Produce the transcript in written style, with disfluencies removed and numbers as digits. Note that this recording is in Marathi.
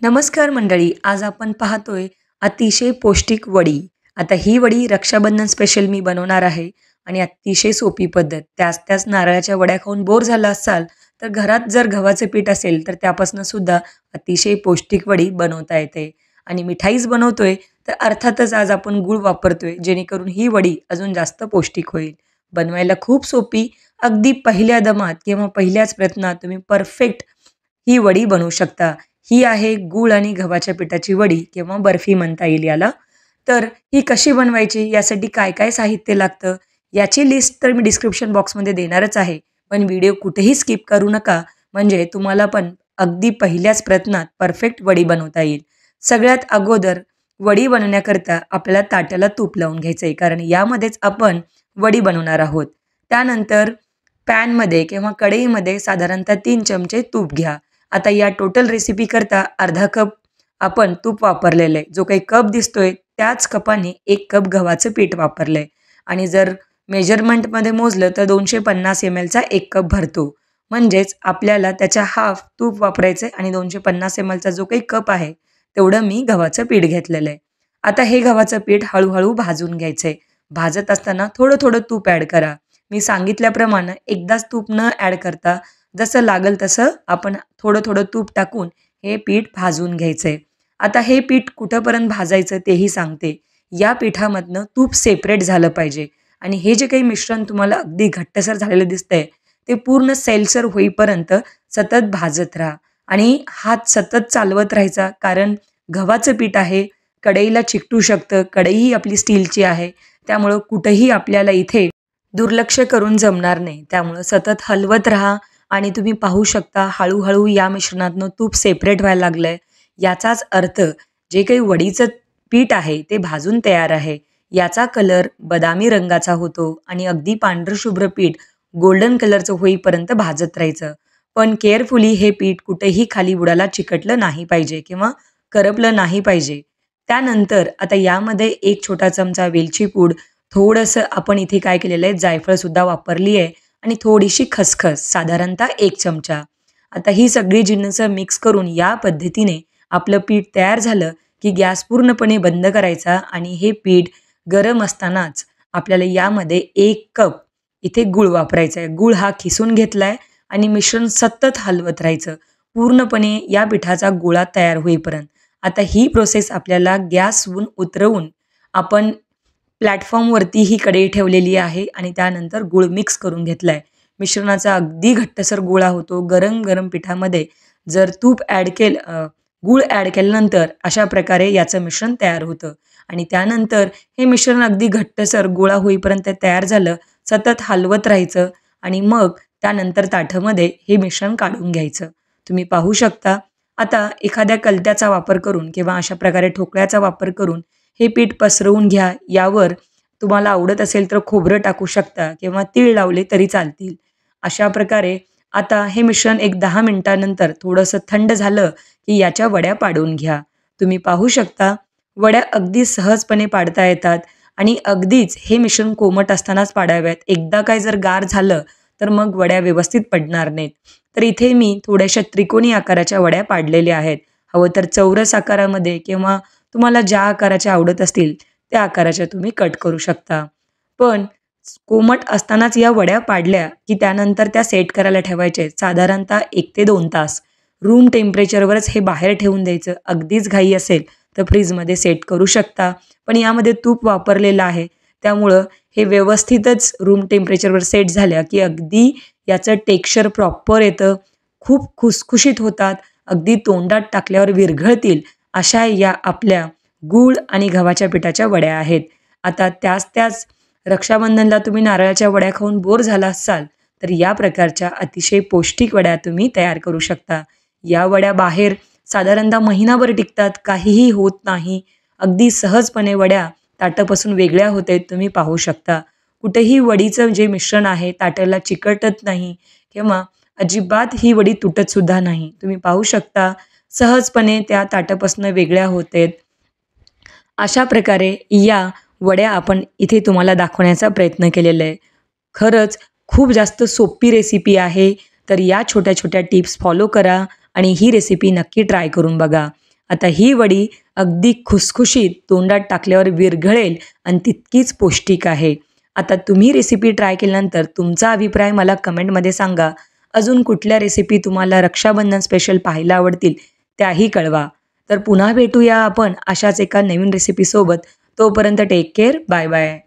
नमस्कार मंडळी, आज आपण पाहतोय अतिशय पौष्टिक वडी. आता ही वडी रक्षाबंधन स्पेशल मी बनवणार आहे आणि अतिशय सोपी पद्धत. त्याच नारळाच्या वड्या खाऊन बोर झाला असाल, तर घरात जर गव्हाचं पीठ असेल, तर त्यापासून सुद्धा अतिशय पौष्टिक वडी बनवता येते. आणि मिठाईच बनवतोय, तर अर्थातच आज आपण गूळ वापरतोय, जेणेकरून ही वडी अजून जास्त पौष्टिक होईल. बनवायला खूप सोपी, अगदी पहिल्या दमात किंवा पहिल्याच प्रयत्नात तुम्ही परफेक्ट ही वडी बनवू शकता. ही आहे गूळ आणि गव्हाच्या पिठाची वडी किंवा बर्फी म्हणता येईल याला. तर ही कशी बनवायची, यासाठी काय-काय साहित्य लागतं, याची लिस्ट तर मी डिस्क्रिप्शन बॉक्समध्ये देणारच आहे. पण व्हिडिओ कुठेही स्किप करू नका, म्हणजे तुम्हाला पण अगदी पहिल्याच प्रयत्नात परफेक्ट वडी बनवता येईल. सगळ्यात अगोदर वडी बनवण्याकरता आपल्याला ताटाला तूप लावून घ्यायचं आहे, कारण यामध्येच आपण वडी बनवणार आहोत. त्यानंतर पॅनमध्ये किंवा कढईमध्ये साधारणतः 3 चमचे तूप घ्या. आता या टोटल रेसिपी करता अर्धा कप आपण तूप वापरलेलं आहे. जो काही कप दिसतोय त्याच कपाने 1 कप गव्हाचं पीठ वापरलंय आणि जर मेजरमेंटमध्ये मोजलं तर 250 mlचा 1 कप भरतो. म्हणजेच आपल्याला त्याच्या हाफ तूप वापरायचं आणि 250 mlचा जो काही कप आहे तेवढं मी गव्हाचं पीठ घेतलेलं आहे. आता हे गव्हाचं पीठ हळूहळू भाजून घ्यायचंय. भाजत असताना थोडं-थोडं तूप ॲड करा. मी सांगितल्याप्रमाणे एकदाच तूप न ॲड करता जसं लागेल तसं आपण थोडं-थोडं तूप टाकून हे पीठ भाजून घ्यायचंय. आता हे पीठ कुठंपर्यंत भाजायचं तेही सांगते. या पिठामधनं तूप सेपरेट झालं पाहिजे आणि हे जे काही मिश्रण तुम्हाला अगदी घट्टसर झालेलं दिसतंय, ते पूर्ण सैलसर होईपर्यंत सतत भाजत राहा आणि हात सतत चालवत राहायचा. कारण गव्हाचं पीठ आहे, कढईला चिकटू शकतं. कढई आपली स्टीलची आहे, त्यामुळं कुठंही आपल्याला इथे दुर्लक्ष करून जमणार नाही. त्यामुळं सतत हलवत राहा आणि तुम्ही पाहू शकता हळूहळू या मिश्रणातनं तूप सेपरेट व्हायला लागलंय. याचाच अर्थ जे काही वडीचं पीठ आहे ते भाजून तयार आहे. याचा कलर बदामी रंगाचा होतो आणि अगदी पांढरशुभ्र पीठ गोल्डन कलरचं होईपर्यंत भाजत राहायचं. पण केअरफुली हे पीठ कुठेही खाली बुडाला चिकटलं नाही पाहिजे किंवा करपलं नाही पाहिजे. त्यानंतर आता यामध्ये 1 छोटा चमचा वेलची पूड, थोडंसं आपण इथे काय केलेलं आहे जायफळसुद्धा वापरली आहे आणि थोडीशी खसखस साधारणतः 1 चमचा. आता ही सगळी जिन्नसं मिक्स करून या पद्धतीने आपलं पीठ तयार झालं, की गॅस पूर्णपणे बंद करायचा आणि हे पीठ गरम असतानाच आपल्याला यामध्ये 1 कप इथे गूळ वापरायचा आहे. गूळ हा खिसून घेतलाय आणि मिश्रण सतत हलवत राहायचं पूर्णपणे या पिठाचा गोळा तयार होईपर्यंत. आता ही प्रोसेस आपल्याला गॅसहून उतरवून आपण प्लॅटफॉर्मवरती ही कढई ठेवलेली आहे आणि त्यानंतर गूळ मिक्स करून घेतलाय. मिश्रणाचा अगदी घट्टसर गोळा होतो. गरम-गरम पिठामध्ये जर गूळ ॲड केल्यानंतर अशा प्रकारे याचं मिश्रण तयार होतं आणि त्यानंतर हे मिश्रण अगदी घट्टसर गोळा होईपर्यंत तयार झालं. सतत हलवत राहायचं आणि मग त्यानंतर ताटामध्ये हे मिश्रण काढून घ्यायचं. तुम्ही पाहू शकता. आता एखाद्या कलत्याचा वापर करून किंवा अशा प्रकारे ठोकळ्याचा वापर करून हे पीठ पसरवून घ्या. यावर तुम्हाला आवडत असेल तर खोबरं टाकू शकता किंवा तीळ लावले तरी चालतील. अशा प्रकारे आता हे मिश्रण एक 10 मिनिटानंतर थोडंसं थंड झालं, की याच्या वड्या पाडून घ्या. तुम्ही पाहू शकता वड्या अगदी सहजपणे पाडता येतात आणि अगदीच हे मिश्रण कोमट असतानाच पाडाव्यात. एकदा काय जर गार झालं, तर मग वड्या व्यवस्थित पडणार नाहीत. तर इथे मी थोड्याशा त्रिकोणी आकाराच्या वड्या पाडलेल्या आहेत. हवं तर चौरस आकारामध्ये किंवा तुम्हाला ज्या आकाराच्या आवडत असतील त्या आकाराच्या तुम्ही कट करू शकता. पण कोमट असतानाच या वड्या पाडल्या, की त्यानंतर त्या सेट करायला ठेवायचे साधारणतः 1 ते 2 तास. रूम टेम्परेचरवरच हे बाहेर ठेवून द्यायचं. अगदीच घाई असेल तर फ्रीजमध्ये सेट करू शकता. पण यामध्ये तूप वापरलेलं आहे, त्यामुळं हे व्यवस्थितच रूम टेम्परेचरवर सेट झाल्या, की अगदी याचं टेक्स्चर प्रॉपर येतं. खूप खुसखुशीत होतात. अगदी तोंडात टाकल्यावर विरघळतील अशा या आपल्या गूळ आणि गव्हाच्या पिठाच्या वड्या आहेत. आता त्याच रक्षाबंधनला तुम्ही नारळाच्या वड्या खाऊन बोर झाला असाल, तर या प्रकारच्या अतिशय पौष्टिक वड्या तुम्ही तयार करू शकता. या वड्या बाहेर साधारणतः महिनाभर टिकतात, काहीही होत नाही. अगदी सहजपणे वड्या ताटापासून वेगळ्या होत आहेत, तुम्ही पाहू शकता. कुठेही वडीचं जे मिश्रण आहे ताटाला चिकटत नाही किंवा अजिबात ही वडी तुटतसुद्धा नाही. तुम्ही पाहू शकता सहजपणे त्या ताटापासून वेगळ्या होत आहेत. अशा प्रकारे या वड्या आपण इथे तुम्हाला दाखवण्याचा प्रयत्न केलेला आहे. खरंच खूप जास्त सोपी रेसिपी आहे. तर या छोट्या-छोट्या टिप्स फॉलो करा आणि ही रेसिपी नक्की ट्राय करून बघा. आता ही वडी अगदी खुसखुशीत तोंडात टाकल्यावर विरघळेल आणि तितकीच पौष्टिक आहे. आता तुम्ही रेसिपी ट्राय केल्यानंतर तुमचा अभिप्राय मला कमेंटमध्ये सांगा. अजून कुठल्या रेसिपी तुम्हाला रक्षाबंधन स्पेशल पाहायला आवडतील त्याही कळवा. तर पुन्हा भेटूया आपण अशाच एका नवीन रेसिपीसोबत. तोपर्यंत टेक केअर. Bye bye.